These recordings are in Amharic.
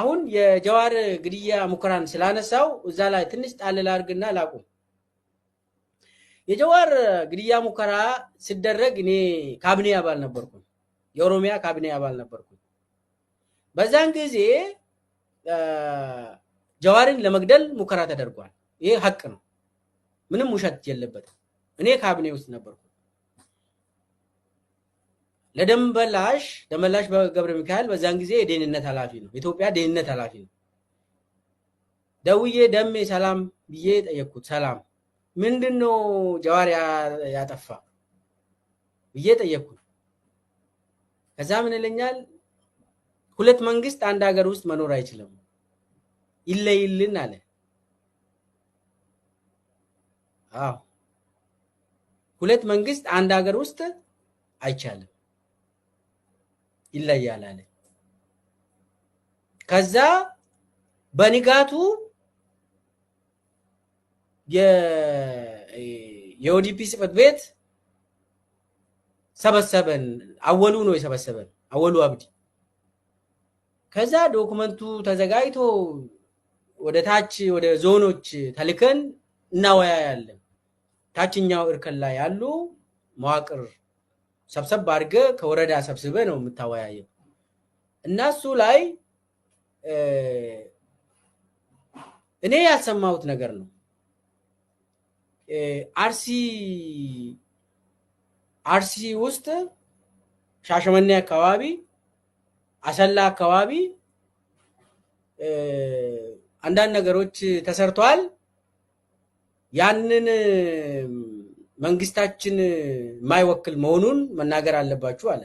አሁን የጀዋር ግድያ ሙከራን ስላነሳው እዛ ላይ ትንሽ ጣል አድርግና ላቁም። የጀዋር ግድያ ሙከራ ሲደረግ እኔ ካቢኔ አባል ነበርኩ፣ የኦሮሚያ ካቢኔ አባል ነበርኩ። በዛን ጊዜ ጀዋርን ለመግደል ሙከራ ተደርጓል። ይሄ ሀቅ ነው፣ ምንም ውሸት የለበትም። እኔ ካቢኔ ውስጥ ነበርኩ። ለደመላሽ በገብረ ሚካኤል በዛን ጊዜ የደህንነት ኃላፊ ነው፣ ኢትዮጵያ ደህንነት ኃላፊ ነው። ደውዬ ደሜ ሰላም ብዬ ጠየቅኩት። ሰላም ምንድነው ጀዋር ያጠፋ ብዬ ጠየቅኩት። ከዛ ምን ይለኛል፣ ሁለት መንግስት አንድ ሀገር ውስጥ መኖር አይችልም፣ ይለይልን አለ። አዎ ሁለት መንግስት አንድ ሀገር ውስጥ አይቻልም፣ ይለያል አለ። ከዛ በንጋቱ የኦዲፒ ጽሕፈት ቤት ሰበሰበን። አወሉ ነው የሰበሰበን፣ አወሉ አብዲ። ከዛ ዶክመንቱ ተዘጋጅቶ ወደ ታች ወደ ዞኖች ተልከን እናወያያለን። ታችኛው እርከን ላይ ያሉ መዋቅር ሰብሰብ አድርገ ከወረዳ ሰብስበ ነው የምታወያየው። እናሱ ላይ እኔ ያልሰማሁት ነገር ነው። አርሲ ውስጥ ሻሸመኔ አካባቢ፣ አሰላ አካባቢ አንዳንድ ነገሮች ተሰርተዋል። ያንን መንግስታችን የማይወክል መሆኑን መናገር አለባችሁ አለ።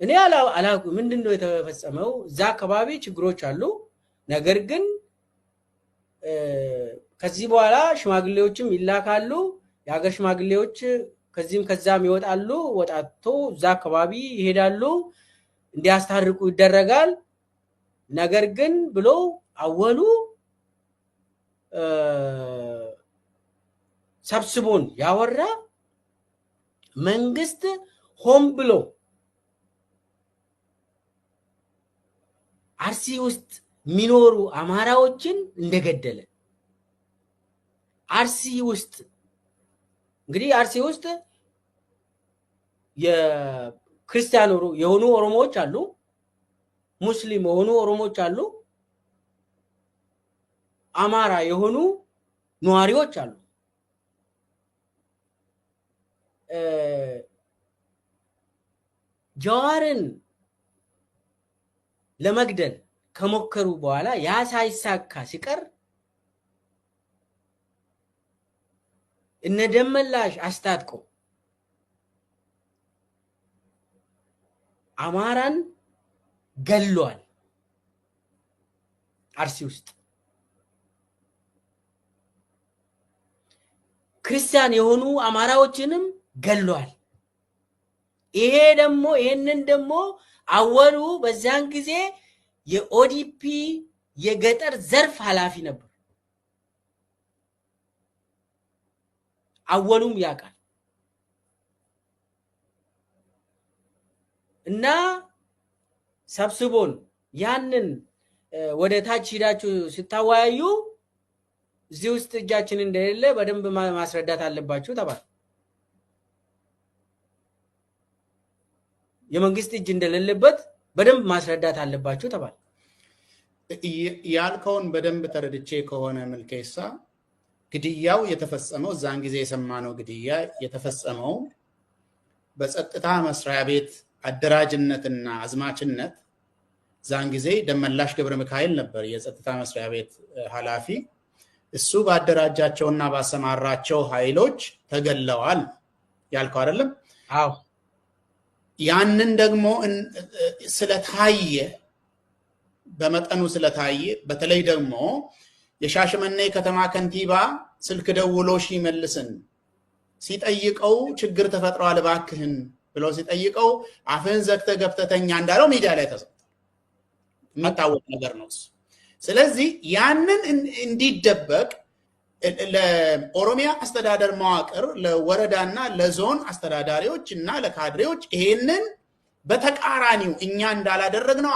እኔ አላውቅም ምንድነው የተፈጸመው። እዛ አካባቢ ችግሮች አሉ። ነገር ግን ከዚህ በኋላ ሽማግሌዎችም ይላካሉ፣ የሀገር ሽማግሌዎች ከዚህም ከዛም ይወጣሉ፣ ወጣቶ እዛ አካባቢ ይሄዳሉ፣ እንዲያስታርቁ ይደረጋል። ነገር ግን ብሎ አወሉ ሰብስቦን ያወራ መንግስት ሆን ብሎ አርሲ ውስጥ የሚኖሩ አማራዎችን እንደገደለ። አርሲ ውስጥ እንግዲህ አርሲ ውስጥ የክርስቲያን የሆኑ ኦሮሞዎች አሉ፣ ሙስሊም የሆኑ ኦሮሞዎች አሉ፣ አማራ የሆኑ ነዋሪዎች አሉ። ጀዋርን ለመግደል ከሞከሩ በኋላ ያ ሳይሳካ ሲቀር እነ ደመላሽ አስታጥቆ አማራን ገሏል። አርሲ ውስጥ ክርስቲያን የሆኑ አማራዎችንም ገሏል። ይሄንን ደግሞ አወሉ በዛን ጊዜ የኦዲፒ የገጠር ዘርፍ ኃላፊ ነበር። አወሉም ያውቃል። እና ሰብስቦን ያንን ወደ ታች ሄዳችሁ ስታወያዩ እዚህ ውስጥ እጃችን እንደሌለ በደንብ ማስረዳት አለባችሁ ተባለ። የመንግስት እጅ እንደሌለበት በደንብ ማስረዳት አለባችሁ ተባለ። ያልከውን በደንብ ተረድቼ ከሆነ መልከይሳ ግድያው የተፈጸመው ዛን ጊዜ የሰማነው ግድያ የተፈጸመው በጸጥታ መስሪያ ቤት አደራጅነትና አዝማችነት ዛን ጊዜ ደመላሽ ገብረ ሚካኤል ነበር የጸጥታ መስሪያ ቤት ኃላፊ። እሱ ባደራጃቸውና ባሰማራቸው ኃይሎች ተገለዋል ያልከው አይደለም? አዎ። ያንን ደግሞ ስለታየ በመጠኑ ስለታየ በተለይ ደግሞ የሻሸመኔ ከተማ ከንቲባ ስልክ ደውሎ ሽመልስን ሲጠይቀው ችግር ተፈጥሯል እባክህን ብሎ ሲጠይቀው አፍህን ዘግተህ ገብተተኛ እንዳለው ሚዲያ ላይ ተሰጥቷል። መታወቅ ነገር ነው። ስለዚህ ያንን እንዲደበቅ ለኦሮሚያ አስተዳደር መዋቅር ለወረዳና ለዞን አስተዳዳሪዎች እና ለካድሬዎች ይሄንን በተቃራኒው እኛ እንዳላደረግነው